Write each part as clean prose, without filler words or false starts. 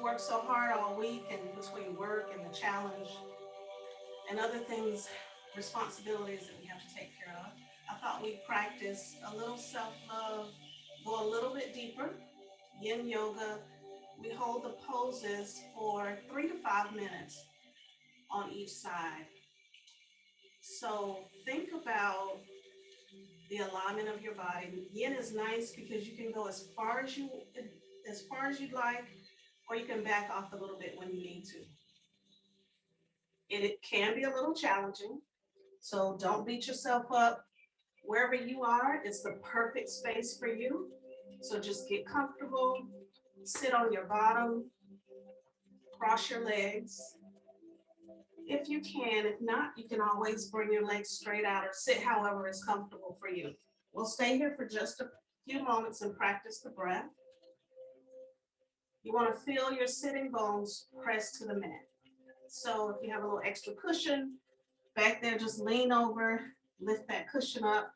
worked so hard all week and between work and the challenge and other things, responsibilities that we have to take care of, I thought we'd practice a little self-love, go a little bit deeper. Yin Yoga, we hold the poses for 3 to 5 minutes on each side. So think about the alignment of your body. Yin is nice because you can go as far as you'd like, or you can back off a little bit when you need to. It can be a little challenging, so don't beat yourself up. Wherever you are, it's the perfect space for you. So just get comfortable, sit on your bottom, cross your legs. If you can, if not, you can always bring your legs straight out or sit however is comfortable for you. We'll stay here for just a few moments and practice the breath. You want to feel your sitting bones press to the mat. So if you have a little extra cushion back there, just lean over, lift that cushion up.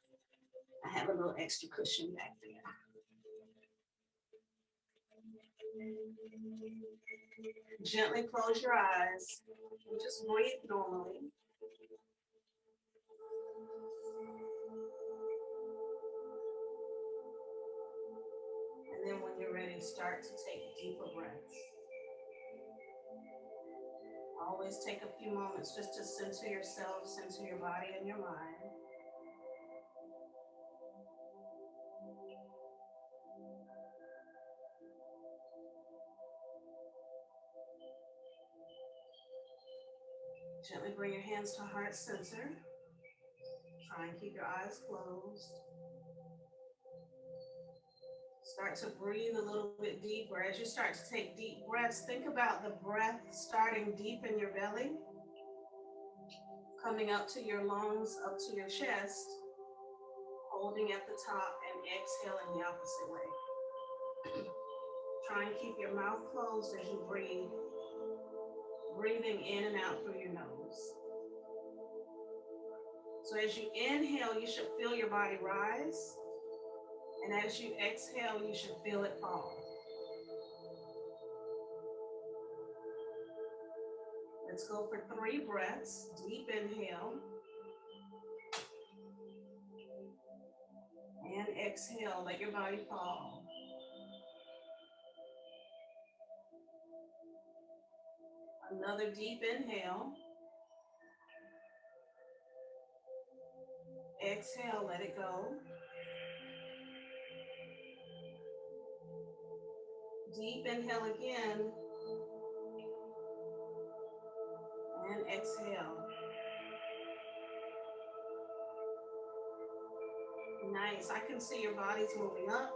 I have a little extra cushion back there. Gently close your eyes and just breathe normally. And then when you're ready, start to take deeper breaths. Always take a few moments just to center yourself, center your body and your mind. Gently bring your hands to heart center. Try and keep your eyes closed. Start to breathe a little bit deeper. As you start to take deep breaths, think about the breath starting deep in your belly, coming up to your lungs, up to your chest, holding at the top and exhaling the opposite way. Try and keep your mouth closed as you breathe, breathing in and out through your nose. So as you inhale, you should feel your body rise. And as you exhale, you should feel it fall. Let's go for 3 breaths. Deep inhale. And exhale, let your body fall. Another deep inhale. Exhale, let it go. Deep inhale again. And exhale. Nice. I can see your body's moving up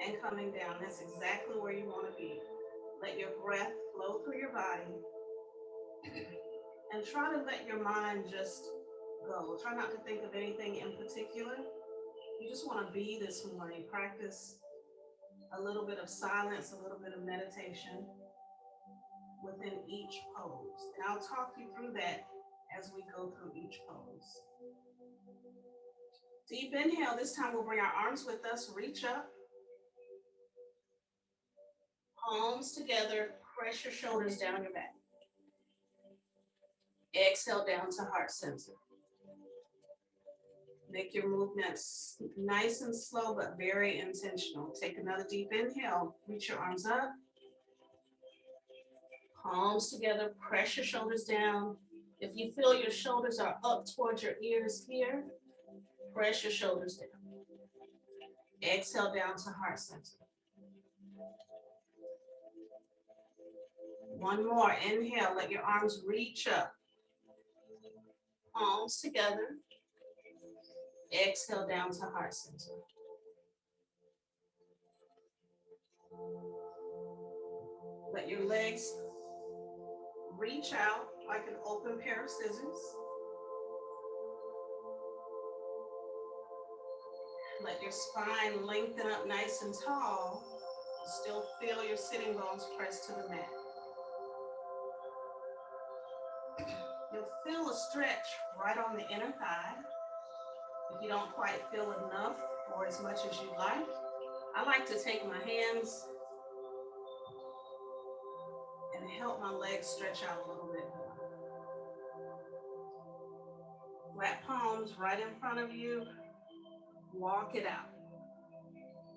and coming down. That's exactly where you want to be. Let your breath flow through your body. And try to let your mind just go. Try not to think of anything in particular. You just want to be this morning. Practice a little bit of silence, a little bit of meditation within each pose. And I'll talk you through that as we go through each pose. Deep inhale. This time we'll bring our arms with us. Reach up. Palms together. Press your shoulders down your back. Exhale down to heart center. Make your movements nice and slow, but very intentional. Take another deep inhale. Reach your arms up. Palms together. Press your shoulders down. If you feel your shoulders are up towards your ears here, press your shoulders down. Exhale down to heart center. One more. Inhale. Let your arms reach up. Palms together. Exhale down to heart center. Let your legs reach out like an open pair of scissors. Let your spine lengthen up nice and tall. Still feel your sitting bones press to the mat. You'll feel a stretch right on the inner thigh. If you don't quite feel enough or as much as you'd like, I like to take my hands help my legs stretch out a little bit more. Flat palms right in front of you. Walk it out.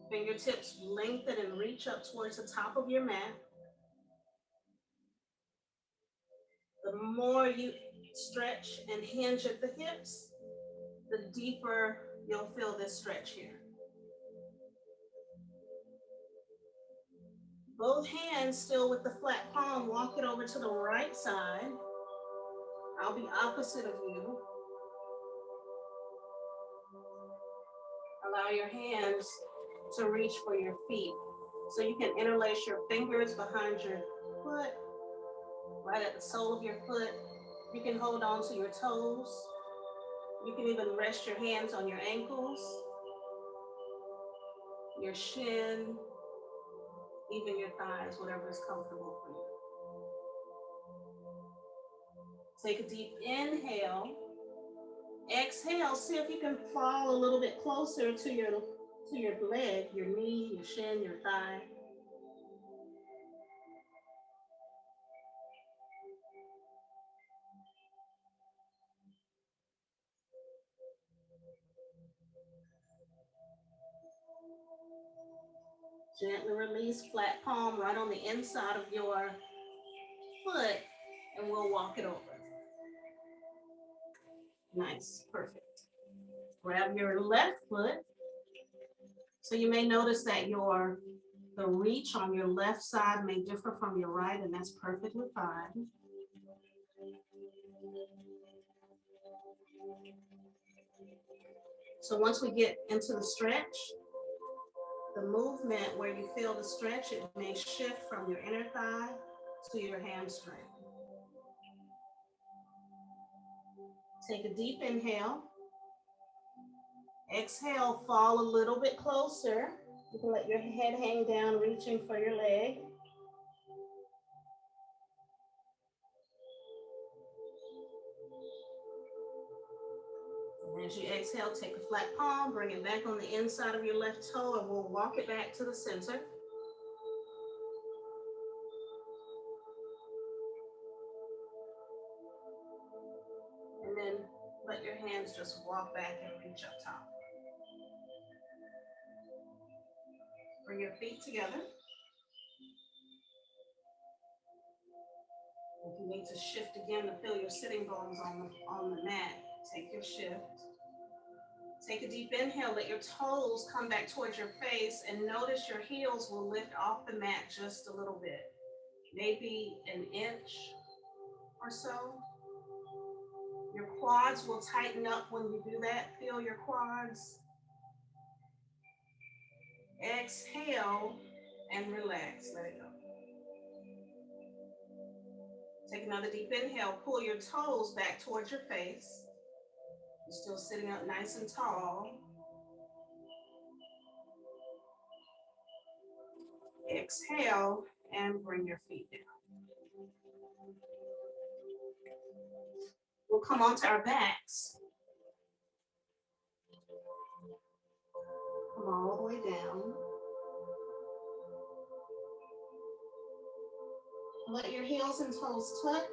Fingertips lengthen and reach up towards the top of your mat. The more you stretch and hinge at the hips, the deeper you'll feel this stretch here. Both hands still with the flat palm, walk it over to the right side. I'll be opposite of you. Allow your hands to reach for your feet. So you can interlace your fingers behind your foot, right at the sole of your foot. You can hold on to your toes. You can even rest your hands on your ankles, your shin, even your thighs, whatever is comfortable for you. Take a deep inhale. Exhale, see if you can fall a little bit closer to your leg, your knee, your shin, your thigh. Gently release, flat palm right on the inside of your foot, and we'll walk it over. Nice, perfect. Grab your left foot. So you may notice that the reach on your left side may differ from your right, and that's perfectly fine. So once we get into the stretch, the movement where you feel the stretch, it may shift from your inner thigh to your hamstring. Take a deep inhale. Exhale, fall a little bit closer. You can let your head hang down, reaching for your leg. And as you exhale, take a flat palm, bring it back on the inside of your left toe, and we'll walk it back to the center. And then let your hands just walk back and reach up top. Bring your feet together. If you need to shift again to feel your sitting bones on the mat, take your shift. Take a deep inhale, let your toes come back towards your face, and notice your heels will lift off the mat just a little bit, maybe an inch or so. Your quads will tighten up when you do that. Feel your quads. Exhale and relax, let it go. Take another deep inhale, pull your toes back towards your face. You're still sitting up nice and tall. Exhale and bring your feet down. We'll come onto our backs. Come all the way down. Let your heels and toes touch.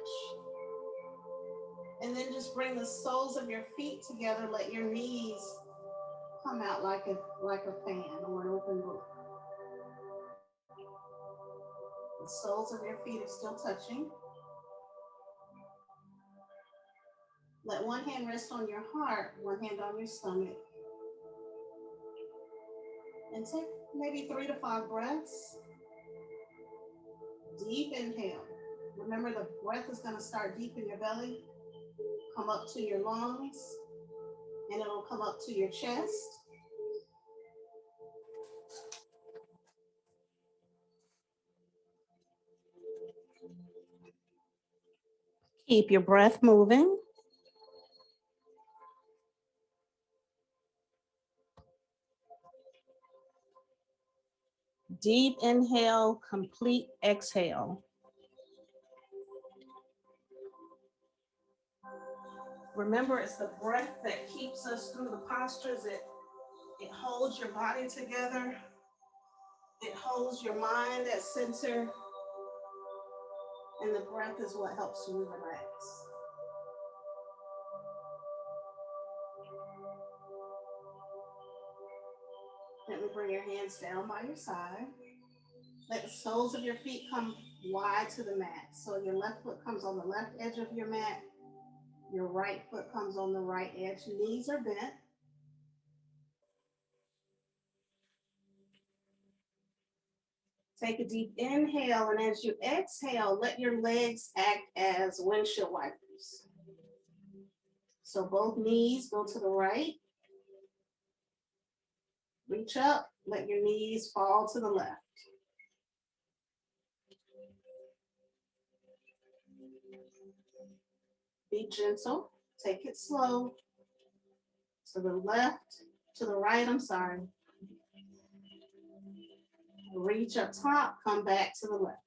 And then just bring the soles of your feet together. Let your knees come out like a fan or an open book. The soles of your feet are still touching. Let one hand rest on your heart, one hand on your stomach. And take maybe 3 to 5 breaths. Deep inhale. Remember, the breath is going to start deep in your belly, come up to your lungs, and it'll come up to your chest. Keep your breath moving. Deep inhale, complete exhale. Remember, it's the breath that keeps us through the postures. It holds your body together. It holds your mind at center. And the breath is what helps you relax. Gently bring your hands down by your side. Let the soles of your feet come wide to the mat. So your left foot comes on the left edge of your mat. Your right foot comes on the right edge. Knees are bent. Take a deep inhale, and as you exhale, let your legs act as windshield wipers. So both knees go to the right. Reach up, let your knees fall to the left. Be gentle, take it slow. To the left, to the right, I'm sorry. Reach up top, come back to the left.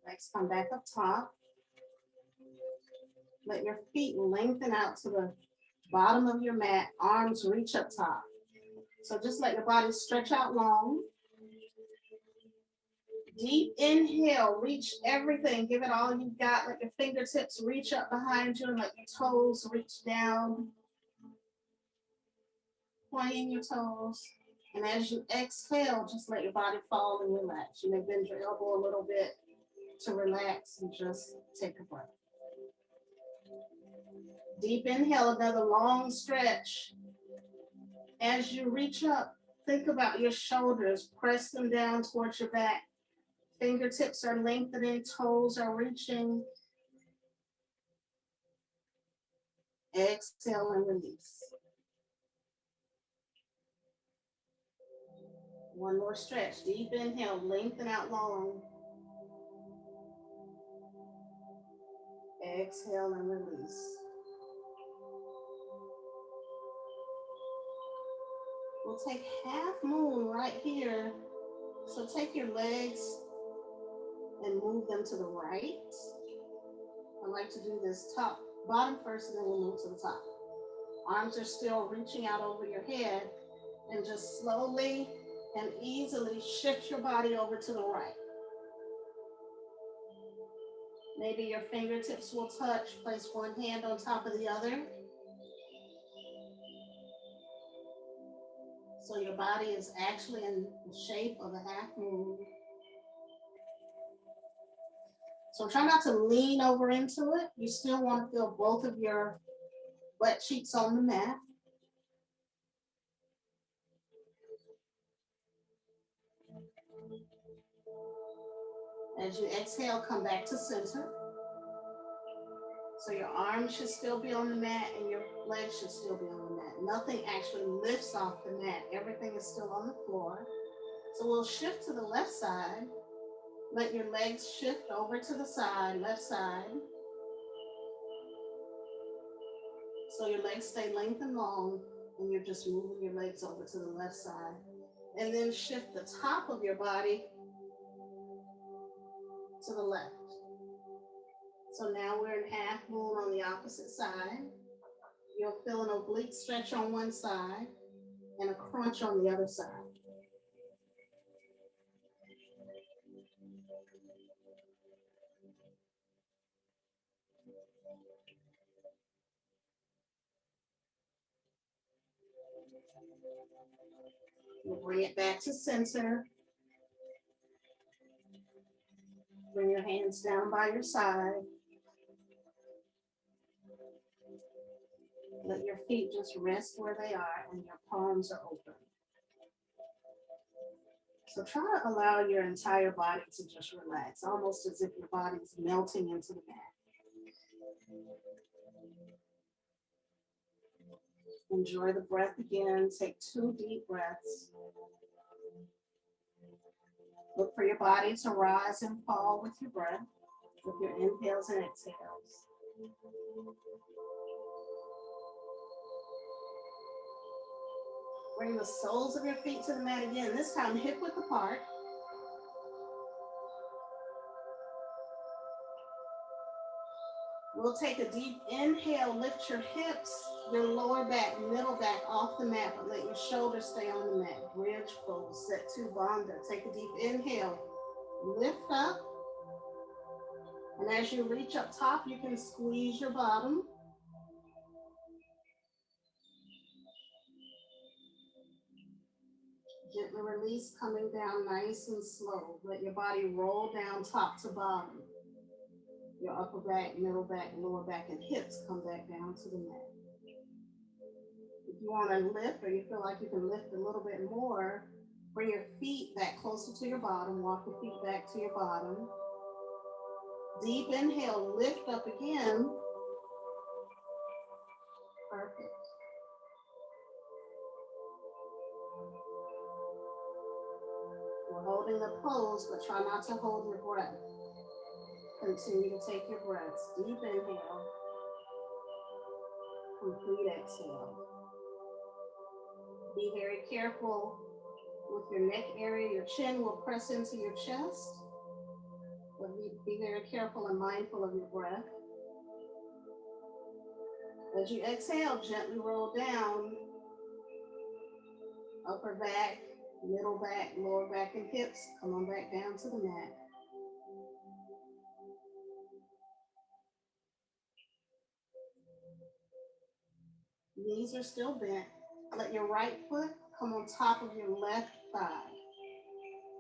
Next, come back up top. Let your feet lengthen out to the bottom of your mat, arms reach up top. So just let your body stretch out long. Deep inhale, reach everything, give it all you've got. Let your fingertips reach up behind you and let your toes reach down. Pointing your toes. And as you exhale, just let your body fall and relax. You may bend your elbow a little bit to relax and just take a breath. Deep inhale, another long stretch. As you reach up, think about your shoulders, press them down towards your back. Fingertips are lengthening, toes are reaching. Exhale and release. One more stretch. Deep inhale, lengthen out long. Exhale and release. We'll take half moon right here. So take your legs and move them to the right. I like to do this bottom first, and then we'll move to the top. Arms are still reaching out over your head, and just slowly and easily shift your body over to the right. Maybe your fingertips will touch. Place one hand on top of the other. So your body is actually in the shape of a half moon. So try not to lean over into it. You still want to feel both of your butt cheeks on the mat. As you exhale, come back to center. So your arms should still be on the mat and your legs should still be on the mat. Nothing actually lifts off the mat. Everything is still on the floor. So we'll shift to the left side. Let your legs shift over to the side, left side. So your legs stay lengthened long, and you're just moving your legs over to the left side. And then shift the top of your body to the left. So now we're in half moon on the opposite side. You'll feel an oblique stretch on one side and a crunch on the other side. We'll bring it back to center. Bring your hands down by your side. Let your feet just rest where they are and your palms are open. So try to allow your entire body to just relax, almost as if your body is melting into the mat. Enjoy the breath again. Take 2 deep breaths. Look for your body to rise and fall with your breath, with your inhales and exhales. Bring the soles of your feet to the mat again, this time hip width apart. We'll take a deep inhale, lift your hips, your lower back, middle back off the mat, but let your shoulders stay on the mat. Bridge pose, set to bandha. Take a deep inhale, lift up. And as you reach up top, you can squeeze your bottom. Gently release, coming down nice and slow. Let your body roll down top to bottom. Your upper back, middle back, lower back, and hips come back down to the mat. If you want to lift or you feel like you can lift a little bit more, bring your feet back closer to your bottom. Walk your feet back to your bottom. Deep inhale, lift up again. Perfect. We're holding the pose, but try not to hold your breath. Continue to take your breaths. Deep inhale. Complete exhale. Be very careful with your neck area. Your chin will press into your chest. But be very careful and mindful of your breath. As you exhale, gently roll down. Upper back, middle back, lower back, and hips. Come on back down to the mat. Knees are still bent. Let your right foot come on top of your left thigh.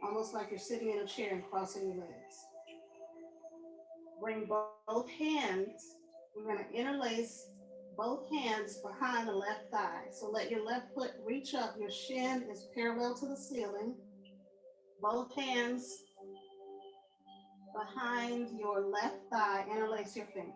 Almost like you're sitting in a chair and crossing your legs. Bring both hands. We're going to interlace both hands behind the left thigh. So let your left foot reach up. Your shin is parallel to the ceiling. Both hands behind your left thigh. Interlace your fingers.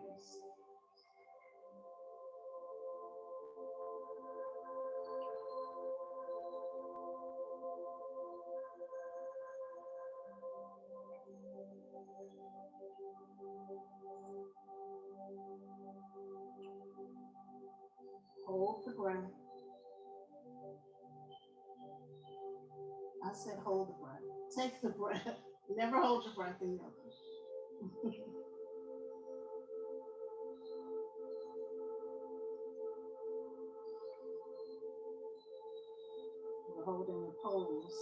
Hold the breath. I said hold the breath. Take the breath. Never hold your breath in yoga. We're holding the pose,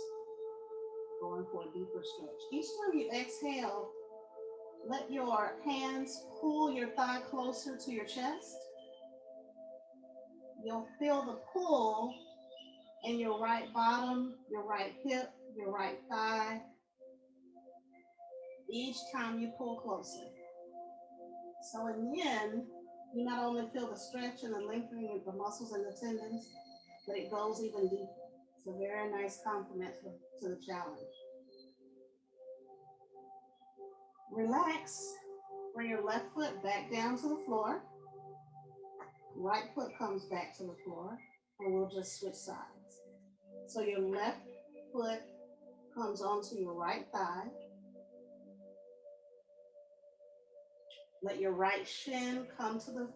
going for a deeper stretch. Each time you exhale, let your hands pull your thigh closer to your chest. You'll feel the pull in your right bottom, your right hip, your right thigh, each time you pull closer. So in Yin, you not only feel the stretch and the lengthening of the muscles and the tendons, but it goes even deeper. It's a very nice compliment to the challenge. Relax. Bring your left foot back down to the floor. Right foot comes back to the floor, and we'll just switch sides. So your left foot comes onto your right thigh. Let your right shin come to the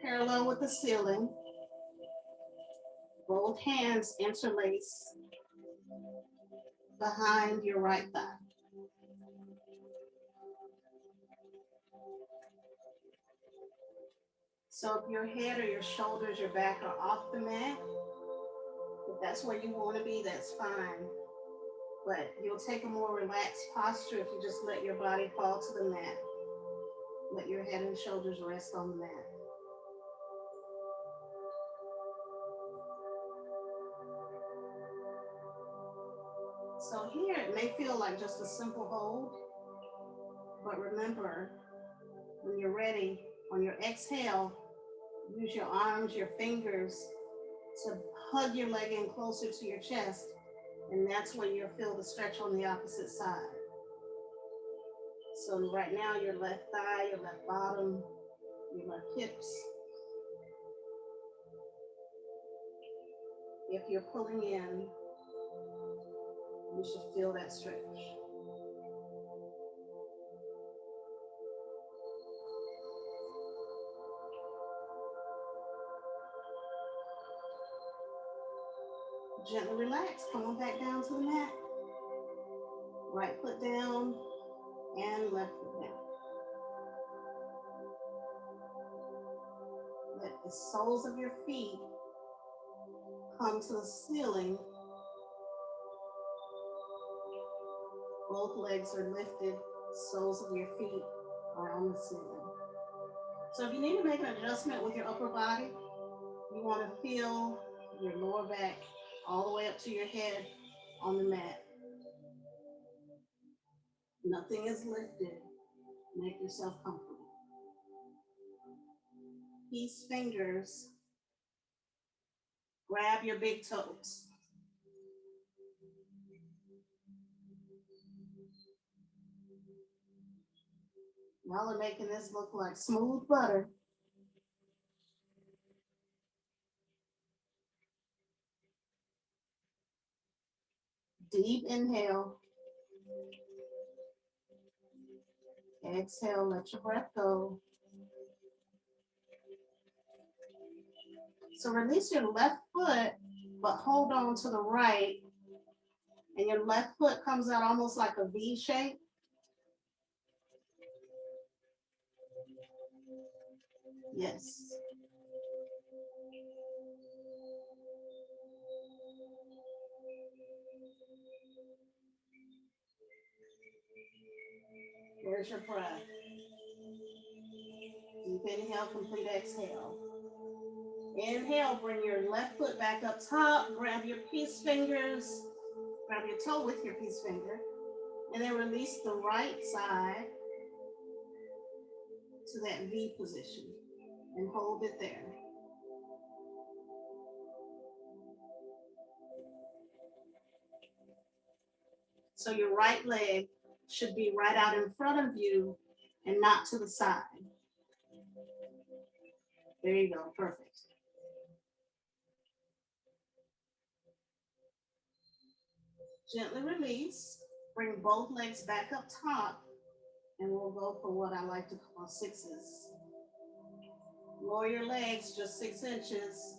parallel with the ceiling. Both hands interlace behind your right thigh. So if your head or your shoulders, your back are off the mat, if that's where you want to be, that's fine. But you'll take a more relaxed posture if you just let your body fall to the mat. Let your head and shoulders rest on the mat. So here it may feel like just a simple hold, but remember, when you're ready, on your exhale, use your arms, your fingers to hug your leg in closer to your chest, and that's when you'll feel the stretch on the opposite side. So right now, your left thigh, your left bottom, your left hips. If you're pulling in, you should feel that stretch. Gently relax, come on back down to the mat. Right foot down and left foot down. Let The soles of your feet come to the ceiling. Both legs are lifted. Soles of your feet are on the ceiling. So if you need to make an adjustment with your upper body, you want to feel your lower back all the way up to your head on the mat. Nothing is lifted. Make yourself comfortable. Peace fingers. Grab your big toes. Y'all are making this look like smooth butter. Deep inhale. Exhale, let your breath go. So release your left foot, but hold on to the right. And your left foot comes out almost like a V shape. Yes. There's your breath. Deep inhale, complete exhale. Inhale, bring your left foot back up top, grab your peace fingers, grab your toe with your peace finger, and then release the right side to that V position and hold it there. So your right leg should be right out in front of you and not to the side. There you go, perfect. Gently release, bring both legs back up top, and we'll go for what I like to call sixes. Lower your legs just 6 inches.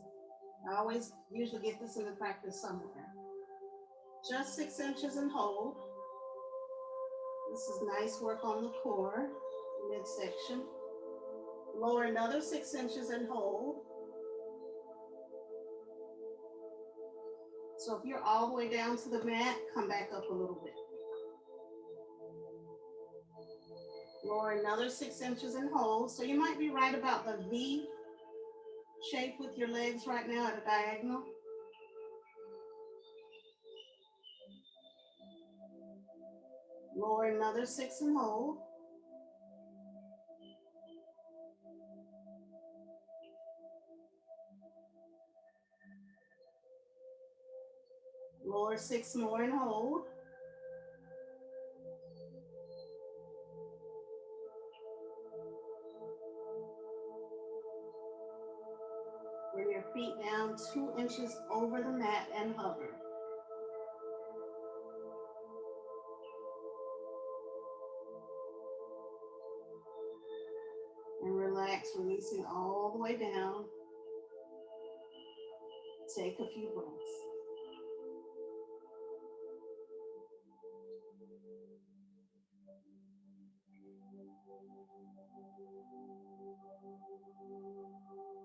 I always usually get this in the practice somewhere. Just 6 inches and hold. This is nice work on the core, midsection. Lower another 6 inches and hold. So if you're all the way down to the mat, come back up a little bit. Lower another 6 inches and hold. So you might be right about the V shape with your legs right now at a diagonal. Lower another 6 and hold. Lower 6 more and hold. Bring your feet down 2 inches over the mat and hover. And relax, releasing all the way down. Take a few breaths.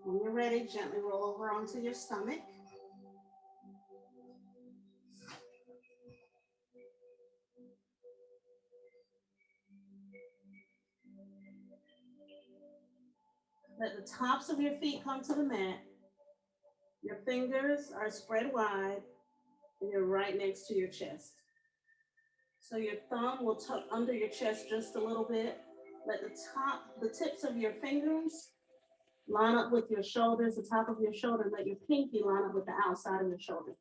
When you're ready, gently roll over onto your stomach. Let the tops of your feet come to the mat. Your fingers are spread wide and you're right next to your chest. So your thumb will tuck under your chest just a little bit. Let the tips of your fingers line up with your shoulders, the top of your shoulder. Let your pinky line up with the outside of your shoulder.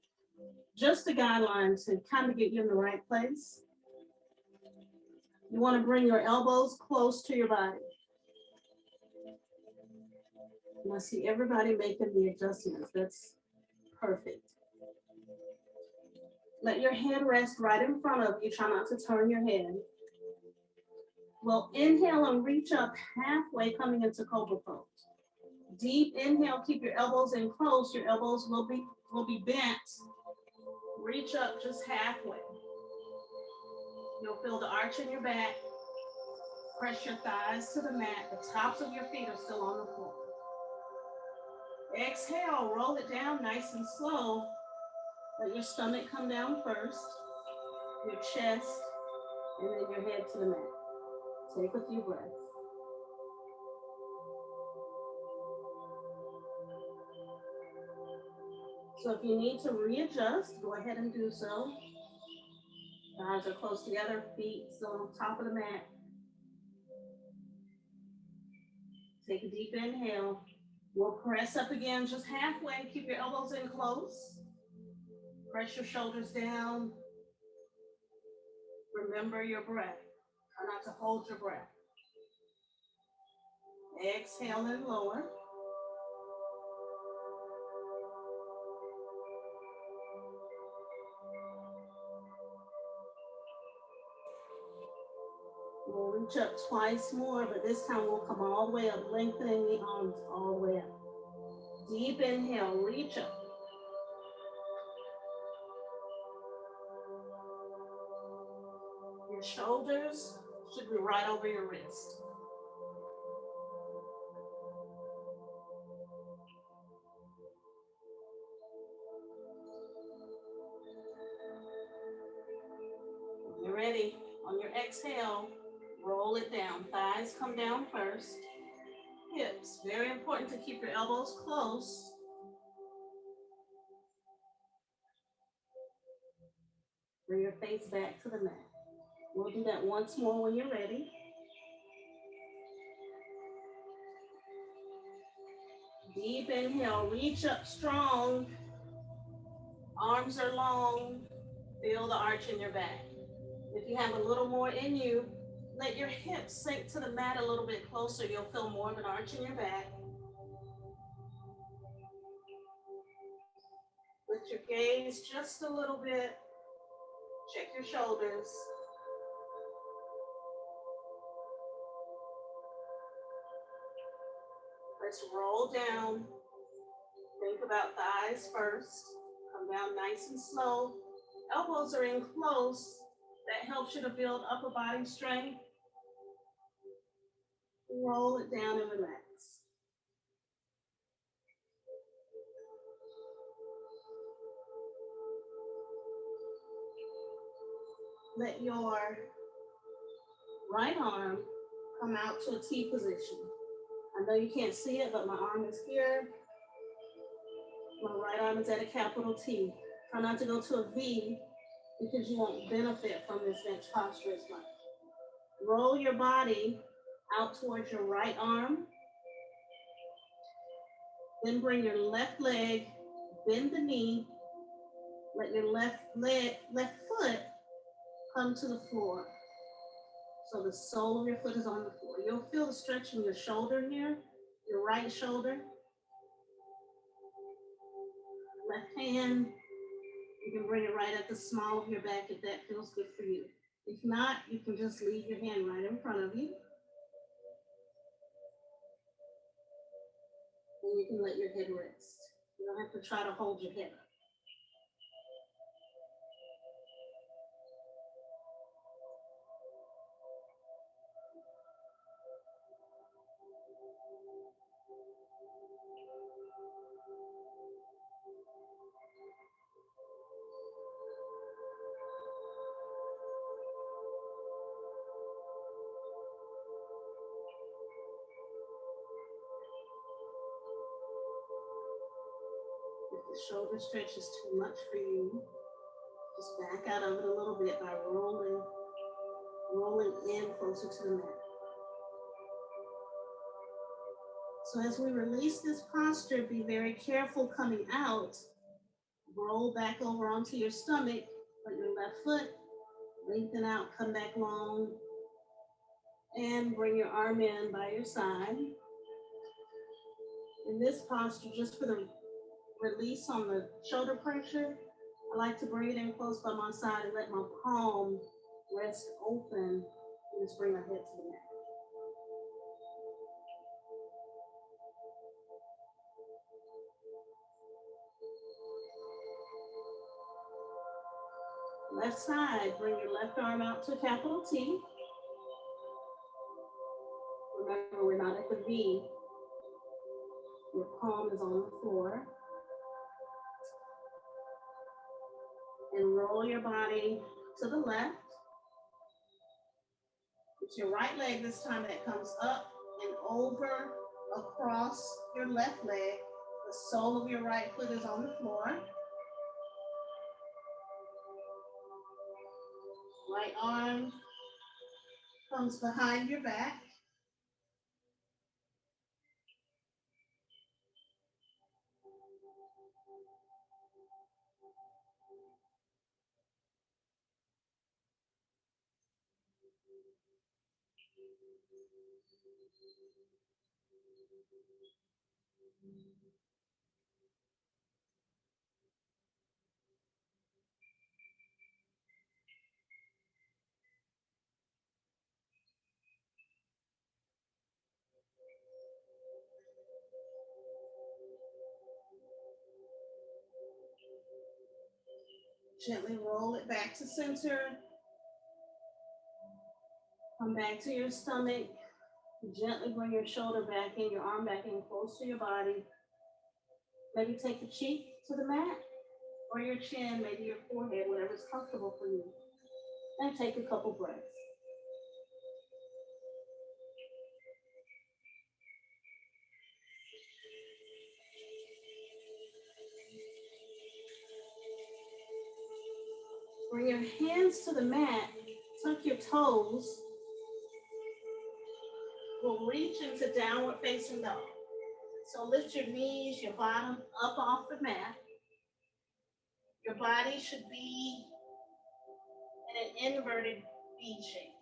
Just a guideline to kind of get you in the right place. You want to bring your elbows close to your body. And I see everybody making the adjustments. That's perfect. Let your head rest right in front of you. Try not to turn your head. We'll inhale and reach up halfway coming into Cobra Pose. Deep inhale, keep your elbows in close. Your elbows will be bent. Reach up just halfway. You'll feel the arch in your back. Press your thighs to the mat. The tops of your feet are still on the floor. Exhale, roll it down nice and slow. Let your stomach come down first, your chest, and then your head to the mat. Take a few breaths. So if you need to readjust, go ahead and do so. Eyes are close together, feet still on top of the mat. Take a deep inhale. We'll press up again just halfway. Keep your elbows in close. Press your shoulders down. Remember your breath. Try not to hold your breath. Exhale and lower. We'll reach up twice more, but this time we'll come all the way up, lengthening the arms all the way up. Deep inhale, reach up. Your shoulders should be right over your wrist. When you're ready, on your exhale, roll it down. Thighs come down first. Hips, very important to keep your elbows close. Bring your face back to the mat. We'll do that once more when you're ready. Deep inhale, reach up strong. Arms are long. Feel the arch in your back. If you have a little more in you, let your hips sink to the mat a little bit closer. You'll feel more of an arch in your back. Lift your gaze just a little bit. Check your shoulders. Let's roll down. Think about thighs first. Come down nice and slow. Elbows are in close. That helps you to build upper body strength. Roll it down and relax. Let your right arm come out to a T position. I know you can't see it, but my arm is here. My right arm is at a capital T. Try not to go to a V because you won't benefit from this next posture as much. Roll your body out towards your right arm. Then bring your left leg, bend the knee. Let your left foot come to the floor. So the sole of your foot is on the floor. You'll feel the stretch in your shoulder here, your right shoulder. Left hand, you can bring it right at the small of your back if that feels good for you. If not, you can just leave your hand right in front of you. And you can let your head rest. You don't have to try to hold your head up. If the shoulder stretch is too much for you, just back out of it a little bit by rolling in closer to the mat. So as we release this posture, be very careful coming out. Roll back over onto your stomach, let your left foot lengthen out, come back long, and bring your arm in by your side. In this posture, just for the release on the shoulder pressure, I like to bring it in close by my side and let my palm rest open and just bring my head to the mat. Left side, bring your left arm out to a capital T. Remember, we're not at the V. We're palm is on the floor. And roll your body to the left. It's your right leg this time that comes up and over across your left leg. The sole of your right foot is on the floor. Right arm comes behind your back. Gently roll it back to center. Come back to your stomach. Gently bring your shoulder back in, your arm back in close to your body. Maybe take the cheek to the mat or your chin, maybe your forehead, whatever's comfortable for you. And take a couple breaths. Bring your hands to the mat, tuck your toes. We'll reach into downward facing dog. So lift your knees, your bottom up off the mat. Your body should be in an inverted V shape.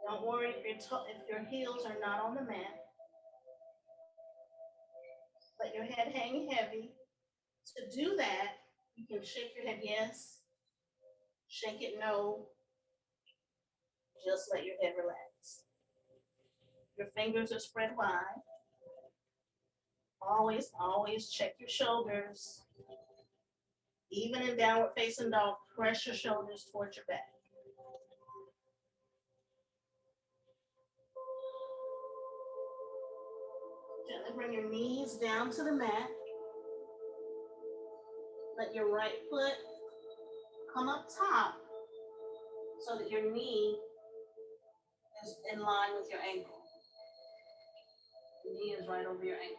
Don't worry if your heels are not on the mat. Let your head hang heavy. To do that, you can shake your head yes, shake it no, just let your head relax. Your fingers are spread wide. Always check your shoulders. Even in downward facing dog, press your shoulders towards your back. Gently bring your knees down to the mat. Let your right foot come up top so that your knee is in line with your ankle. The knee is right over your ankle.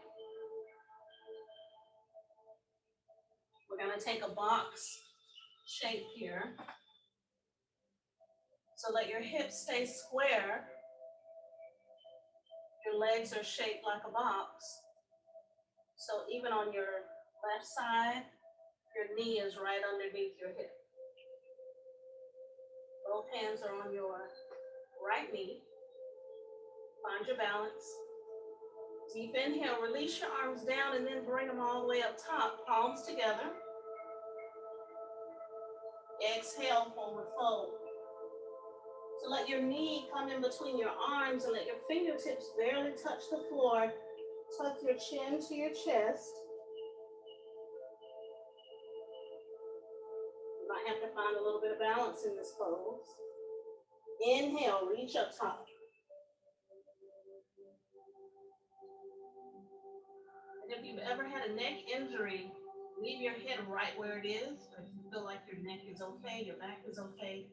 We're going to take a box shape here. So let your hips stay square. Your legs are shaped like a box. So even on your left side, your knee is right underneath your hip. Both hands are on your right knee. Find your balance. Deep inhale, release your arms down and then bring them all the way up top, palms together. Exhale, forward fold. So let your knee come in between your arms and let your fingertips barely touch the floor. Tuck your chin to your chest. You might have to find a little bit of balance in this pose. Inhale, reach up top. And if you've ever had a neck injury, leave your head right where it is. If you feel like your neck is okay, your back is okay.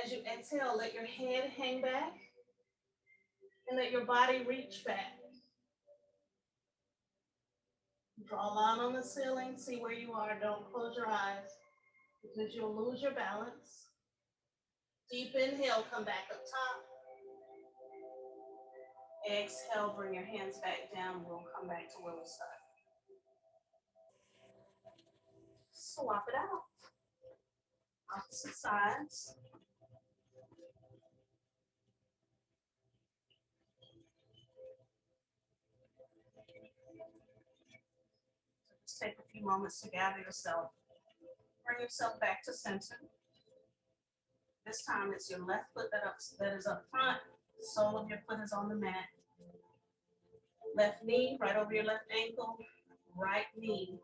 As you exhale, let your head hang back and let your body reach back. Draw a line on the ceiling, see where you are. Don't close your eyes because you'll lose your balance. Deep inhale, come back up top. Exhale, bring your hands back down. We'll come back to where we started. Swap it out. Opposite sides. Just take a few moments to gather yourself. Bring yourself back to center. This time it's your left foot that is up front. The sole of your foot is on the mat. Left knee right over your left ankle. Right knee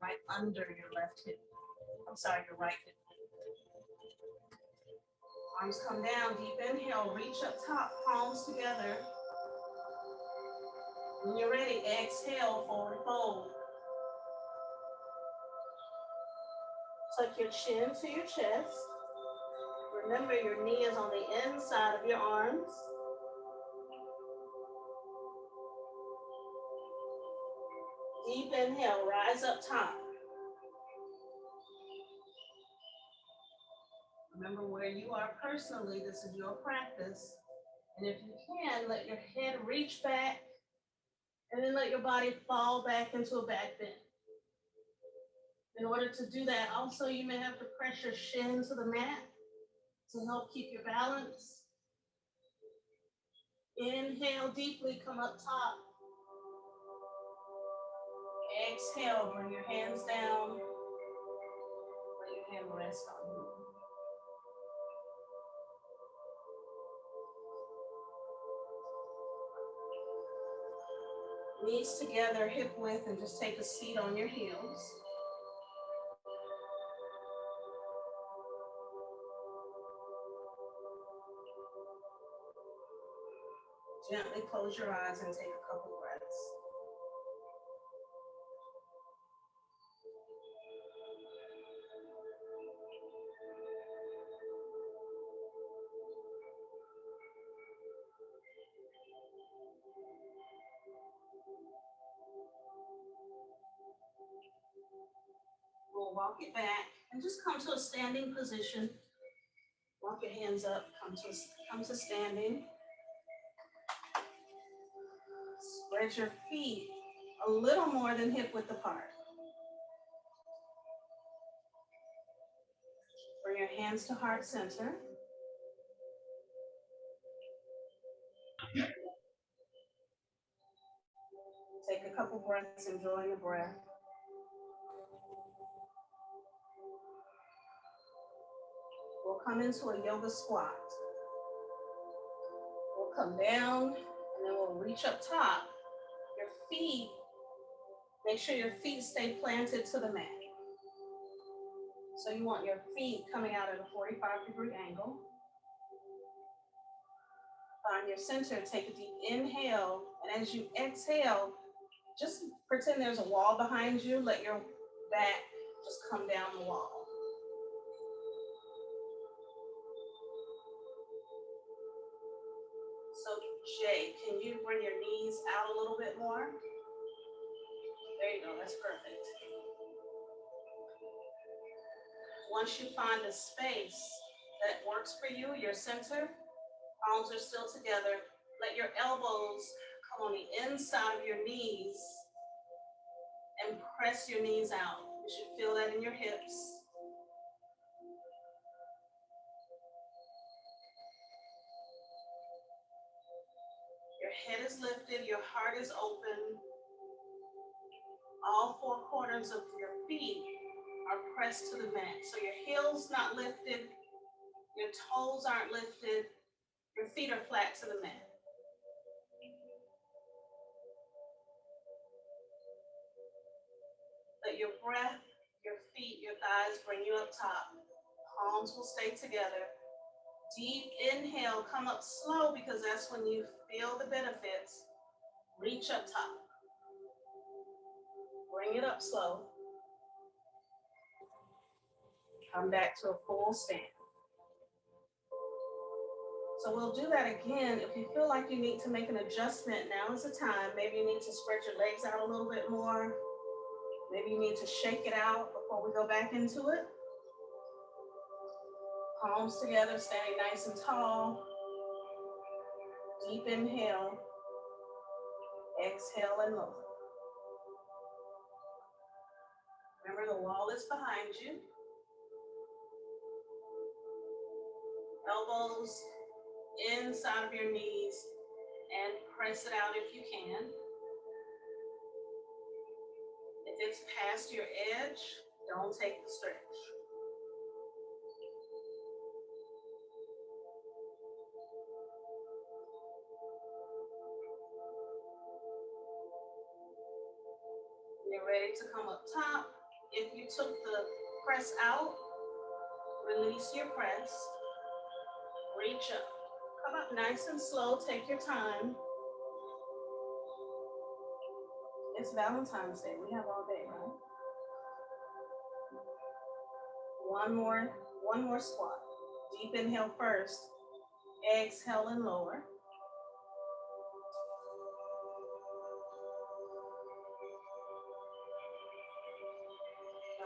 right under your left hip. I'm sorry, your right hip. Arms come down, deep inhale, reach up top, palms together. When you're ready, exhale, forward fold. Tuck your chin to your chest. Remember, your knee is on the inside of your arms. Deep inhale, rise up top. Remember where you are personally, this is your practice. And if you can, let your head reach back and then let your body fall back into a back bend. In order to do that, also you may have to press your shin to the mat to help keep your balance. Inhale deeply, come up top. Exhale, bring your hands down. Let your hand rest on you. Knees together, hip width, and just take a seat on your heels. Gently close your eyes and take a couple breaths. We'll walk it back and just come to a standing position. Walk your hands up, come to standing. Spread your feet a little more than hip width apart. Bring your hands to heart center. Take a couple breaths, enjoying the breath. We'll come into a yoga squat. We'll come down and then we'll reach up top. Your feet, make sure your feet stay planted to the mat. So you want your feet coming out at a 45-degree angle. Find your center, take a deep inhale, and as you exhale, just pretend there's a wall behind you. Let your back just come down the wall. So Jay, can you bring your knees out a little bit more? There you go, that's perfect. Once you find a space that works for you, your center, palms are still together, let your elbows come on the inside of your knees and press your knees out. You should feel that in your hips. Your head is lifted, your heart is open. All four corners of your feet are pressed to the mat. So your heels not lifted, your toes aren't lifted, your feet are flat to the mat. Let your breath, your feet, your thighs bring you up top. Palms will stay together. Deep inhale, come up slow because that's when you feel the benefits. Reach up top. Bring it up slow. Come back to a full stand. So we'll do that again. If you feel like you need to make an adjustment, now is the time. Maybe you need to spread your legs out a little bit more. Maybe you need to shake it out before we go back into it. Palms together, standing nice and tall. Deep inhale. Exhale and lower. Remember, the wall is behind you. Elbows inside of your knees and press it out if you can. If it's past your edge, don't take the stretch. You're ready to come up top. If you took the press out, release your press. Reach up. Come up nice and slow. Take your time. It's Valentine's Day. We have all day, right? One more squat. Deep inhale first. Exhale and lower.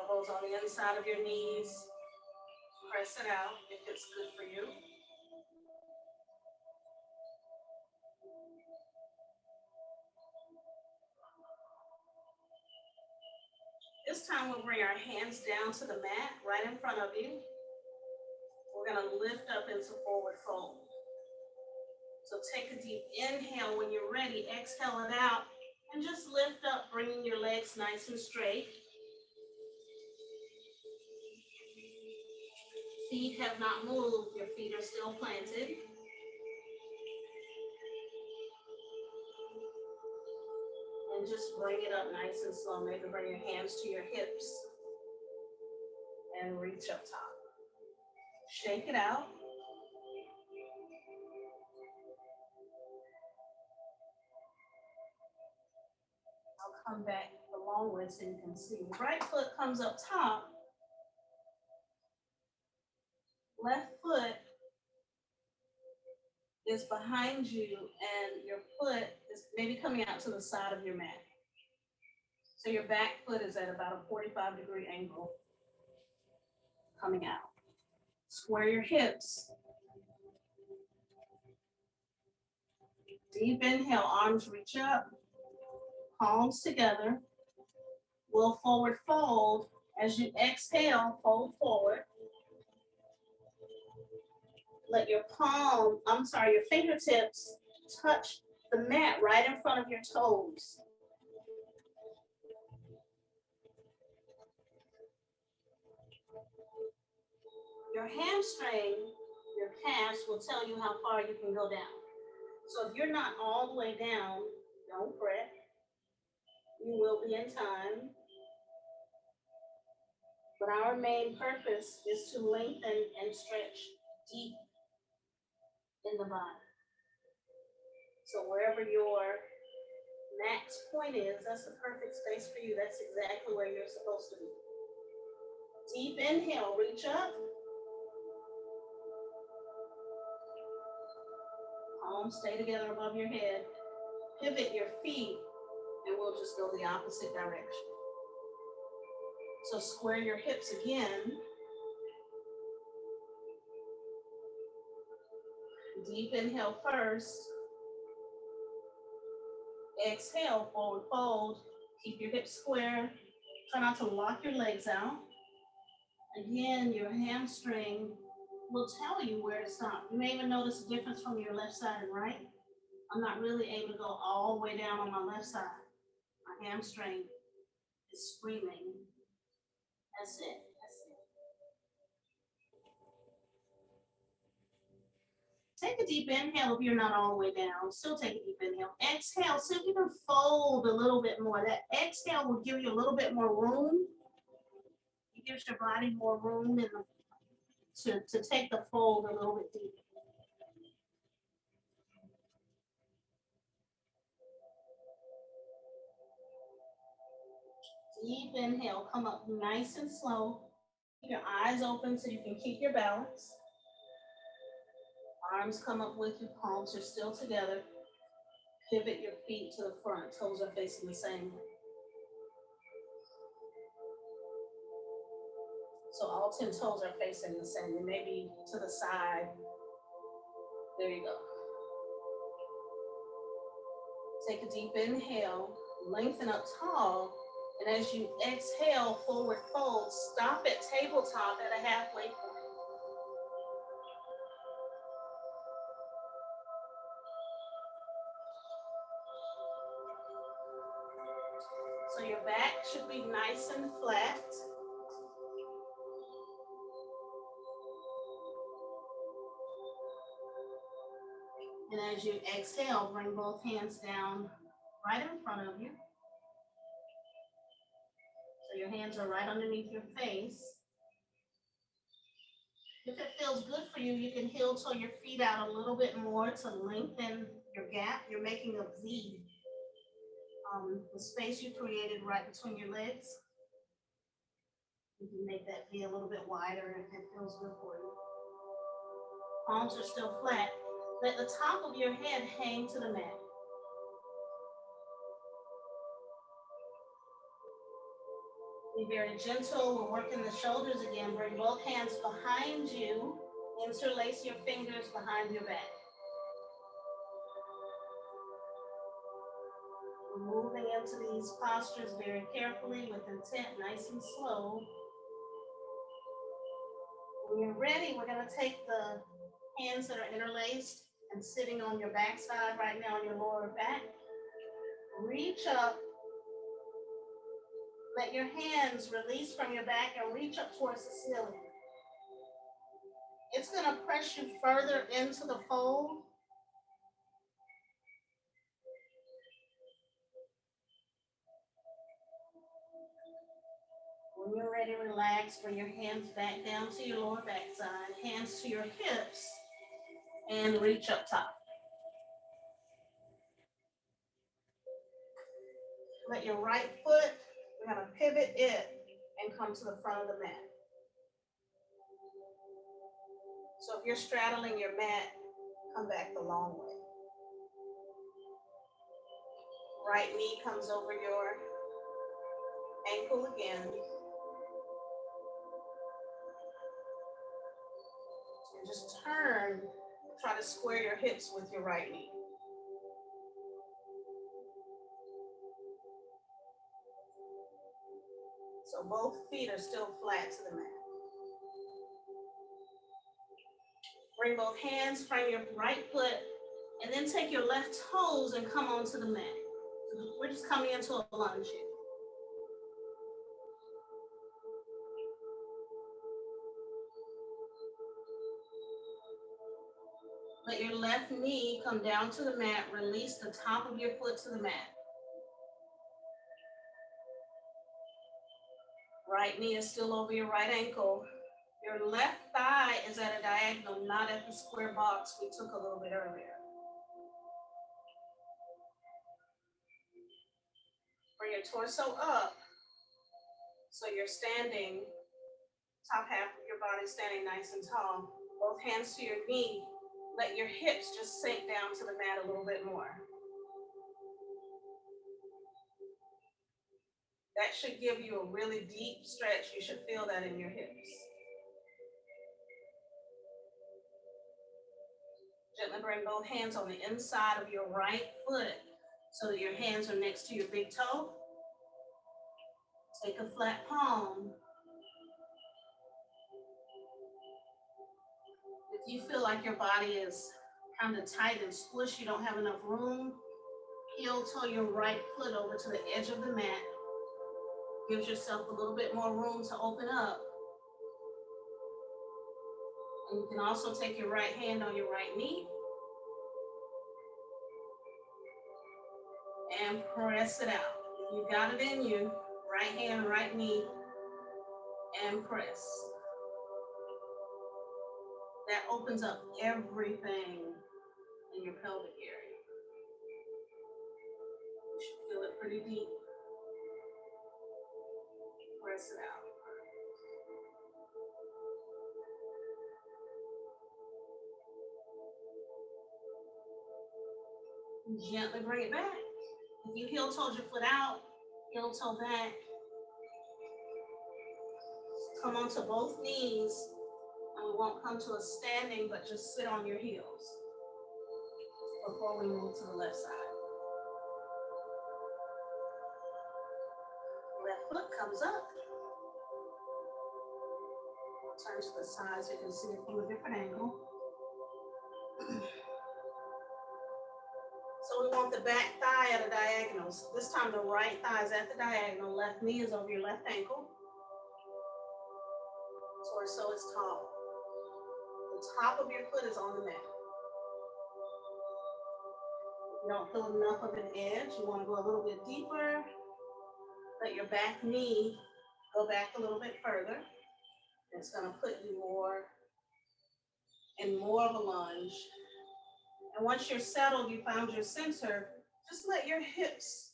Elbows on the inside of your knees. Press it out if it's good for you. This time we'll bring our hands down to the mat right in front of you. We're going to lift up into forward fold. So take a deep inhale. When you're ready, exhale it out and just lift up, bringing your legs nice and straight. Feet have not moved. Your feet are still planted. And just bring it up nice and slow. Maybe bring your hands to your hips and reach up top. Shake it out. I'll come back the long way so you can see. Right foot comes up top. Left foot is behind you and your foot is maybe coming out to the side of your mat. So your back foot is at about a 45-degree angle coming out. Square your hips. Deep inhale, arms reach up, palms together. We'll forward fold. As you exhale, fold forward. Let your your fingertips touch the mat right in front of your toes. Your hamstring, your calves will tell you how far you can go down. So if you're not all the way down, don't fret. You will be in time. But our main purpose is to lengthen and stretch deep in the body. So wherever your max point is, that's the perfect space for you. That's exactly where you're supposed to be. Deep inhale, reach up. Palms stay together above your head. Pivot your feet, and we'll just go the opposite direction. So square your hips again. Deep inhale first. Exhale, forward fold. Keep your hips square. Try not to lock your legs out. Again, your hamstring will tell you where to stop. You may even notice a difference from your left side and right. I'm not really able to go all the way down on my left side. My hamstring is screaming. That's it. Take a deep inhale if you're not all the way down. Still take a deep inhale. Exhale, see if you can fold a little bit more. That exhale will give you a little bit more room. It gives your body more room to take the fold a little bit deeper. Deep inhale, come up nice and slow. Keep your eyes open so you can keep your balance. Arms come up with you, palms are still together. Pivot your feet to the front, toes are facing the same way. So all 10 toes are facing the same way, maybe to the side. There you go. Take a deep inhale, lengthen up tall, and as you exhale, forward fold, stop at tabletop at a halfway point. So your back should be nice and flat. And as you exhale, bring both hands down right in front of you. So your hands are right underneath your face. If it feels good for you, you can heel toe your feet out a little bit more to lengthen your gap. You're making a V. The space you created right between your legs, you can make that V a little bit wider if it feels good for you. Palms are still flat. Let the top of your head hang to the mat. Be very gentle. We're working the shoulders again. Bring both hands behind you. Interlace your fingers behind your back. We're moving into these postures very carefully with intent, nice and slow. When you're ready, we're going to take the hands that are interlaced and sitting on your backside right now on your lower back. Reach up. Let your hands release from your back and reach up towards the ceiling. It's going to press you further into the fold. When you're ready, relax. Bring your hands back down to your lower backside, hands to your hips, and reach up top. Let your right foot, we're going to pivot it and come to the front of the mat. So if you're straddling your mat, come back the long way. Right knee comes over your ankle again. And just turn, try to square your hips with your right knee. So both feet are still flat to the mat. Bring both hands, frame your right foot, and then take your left toes and come onto the mat. We're just coming into a lunge here. Let your left knee come down to the mat. Release the top of your foot to the mat. Right knee is still over your right ankle. Your left thigh is at a diagonal, not at the square box we took a little bit earlier. Bring your torso up so you're standing, top half of your body standing nice and tall. Both hands to your knee. Let your hips just sink down to the mat a little bit more. That should give you a really deep stretch. You should feel that in your hips. Gently bring both hands on the inside of your right foot so that your hands are next to your big toe. Take a flat palm. If you feel like your body is kind of tight and squished, you don't have enough room, heel toe your right foot over to the edge of the mat. Gives yourself a little bit more room to open up. And you can also take your right hand on your right knee and press it out. If you got it in you, right hand, right knee, and press. That opens up everything in your pelvic area. You should feel it pretty deep. Press it out. Gently bring it back. If you heel toe your foot out, heel toe back. Come onto both knees, and we won't come to a standing, but just sit on your heels before we move to the left side. Left foot comes up. Turn to the side so you can see it from a different angle. So we want the back thigh at a diagonal. This time the right thigh is at the diagonal. Left knee is over your left ankle. Torso is tall. The top of your foot is on the mat. If you don't feel enough of an edge, you want to go a little bit deeper. Let your back knee go back a little bit further. It's going to put you more and more of a lunge. And once you're settled, you found your center, just let your hips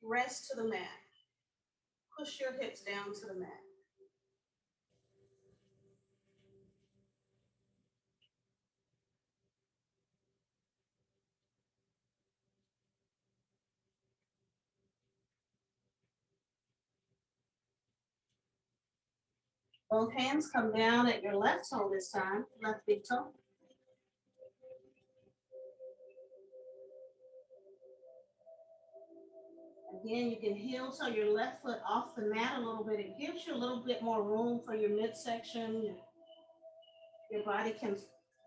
rest to the mat. Push your hips down to the mat. Both hands come down at your left toe this time, left big toe. Again, you can heel toe your left foot off the mat a little bit. It gives you a little bit more room for your midsection. Your body can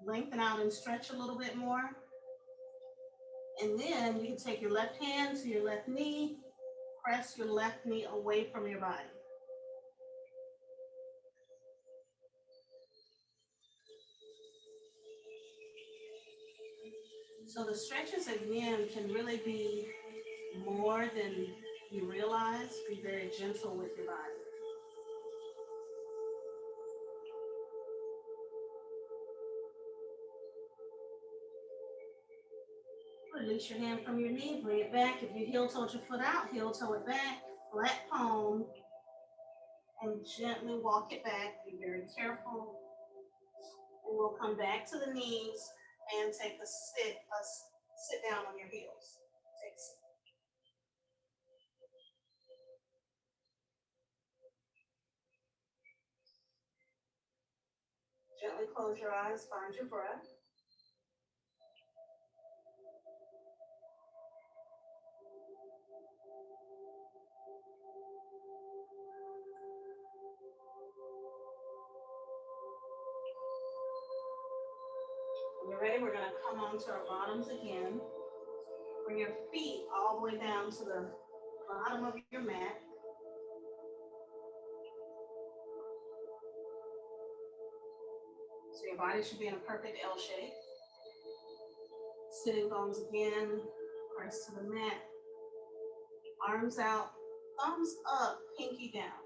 lengthen out and stretch a little bit more. And then you can take your left hand to your left knee, press your left knee away from your body. So the stretches again can really be more than you realize. Be very gentle with your body. Release your hand from your knee, bring it back. If you heel toe your foot out, heel toe it back, flat palm, and gently walk it back. Be very careful. And we'll come back to the knees and take a sit down on your heels. Take a sit. Gently close your eyes, find your breath. When you're ready, we're going to come onto our bottoms again. Bring your feet all the way down to the bottom of your mat. So your body should be in a perfect L shape. Sitting bones again, press to the mat. Arms out, thumbs up, pinky down.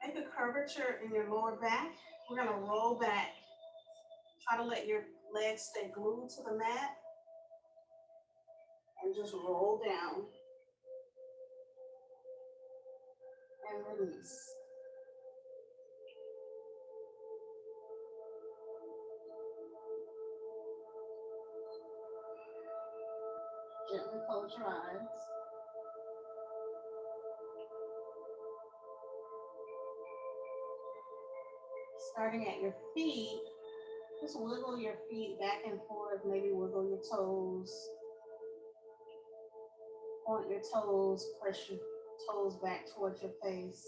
Make a curvature in your lower back. We're going to roll back. Try to let your legs stay glued to the mat and just roll down and release. Gently close your eyes. Starting at your feet, just wiggle your feet back and forth, maybe wiggle your toes. Point your toes, press your toes back towards your face.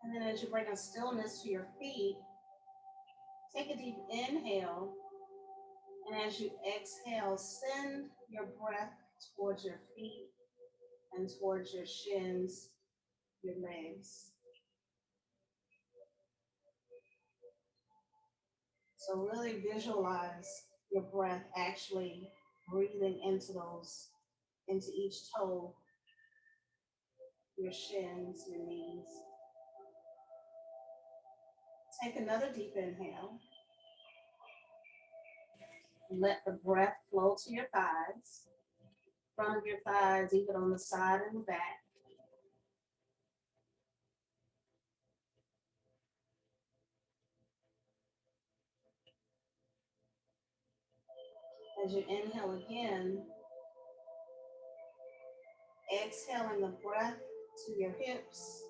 And then as you bring a stillness to your feet, take a deep inhale. And as you exhale, send your breath towards your feet and towards your shins, your legs. So really visualize your breath actually breathing into each toe, your shins, your knees. Take another deep inhale. Let the breath flow to your thighs, front of your thighs, even on the side and the back. As you inhale again, exhaling the breath to your hips,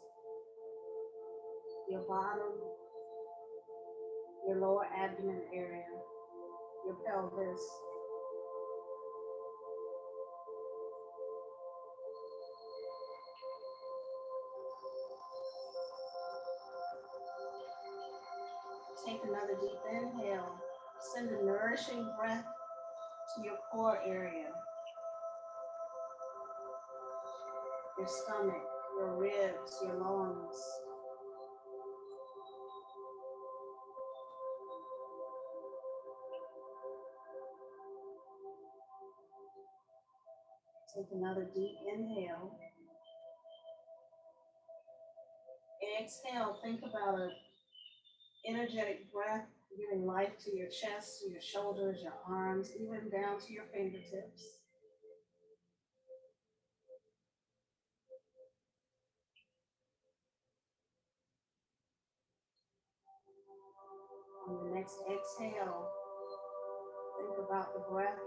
your bottom, your lower abdomen area, your pelvis. Take another deep inhale. Send a nourishing breath to your core area, your stomach, your ribs, your lungs. Take another deep inhale. exhale, think about an energetic breath giving life to your chest, to your shoulders, your arms, even down to your fingertips. On the next exhale, think about the breath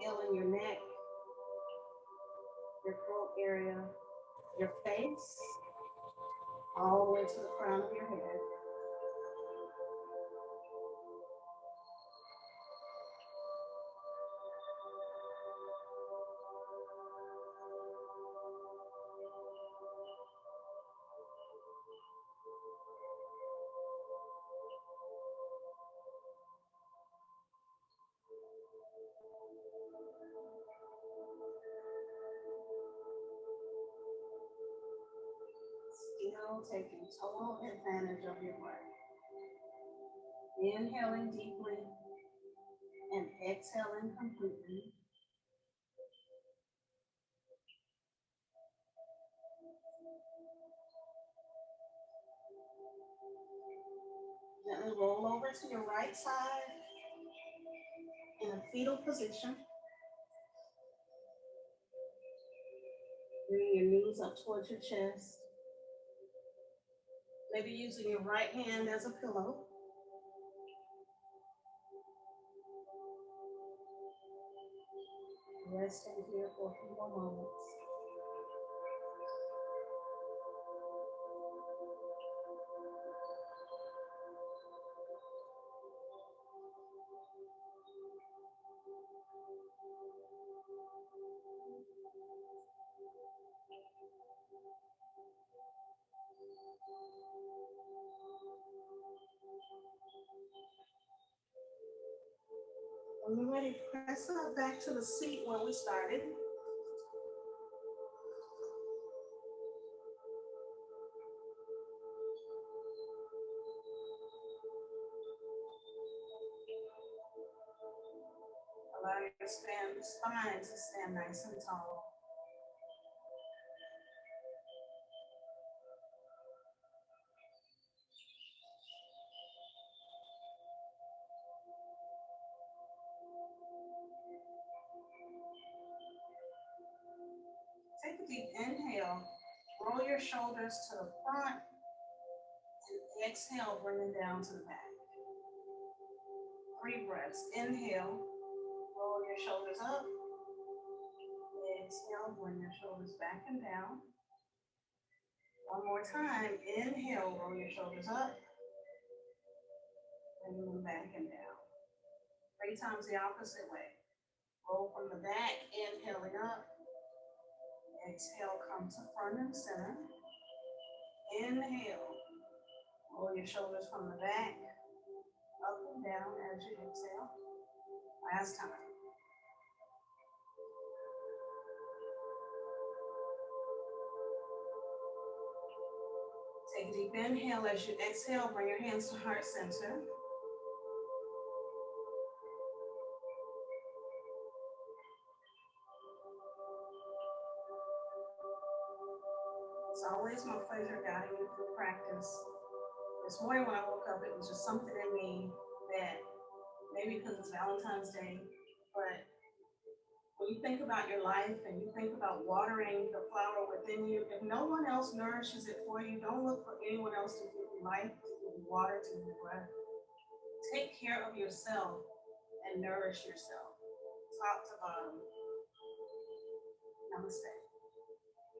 filling your neck, your throat area, your face, all the way to the crown of your head. Still taking total advantage of your breath. Inhaling deeply and exhaling completely. Gently roll over to your right side in a fetal position. Bring your knees up towards your chest. Maybe using your right hand as a pillow. Resting here for a few more moments. When you're ready, press up back to the seat where we started. Allow your spine to stand nice and tall. Take a deep inhale. Roll your shoulders to the front. And exhale, bring them down to the back. 3 breaths. Inhale. Roll your shoulders up. Exhale, bring your shoulders back and down. One more time. Inhale, roll your shoulders up. Bring them back and down. 3 times the opposite way. Roll from the back, inhaling up. Exhale, come to front and center. Inhale. Roll your shoulders from the back, up and down as you exhale. Last time. Take a deep inhale as you exhale. Bring your hands to heart center. It's always my pleasure guiding you through practice. This morning when I woke up, it was just something in me that, maybe because it's Valentine's Day, but when you think about your life and you think about watering the flower within you, if no one else nourishes it for you, don't look for anyone else to give you life, to give you water, to give you breath. Take care of yourself and nourish yourself, top to bottom. Namaste.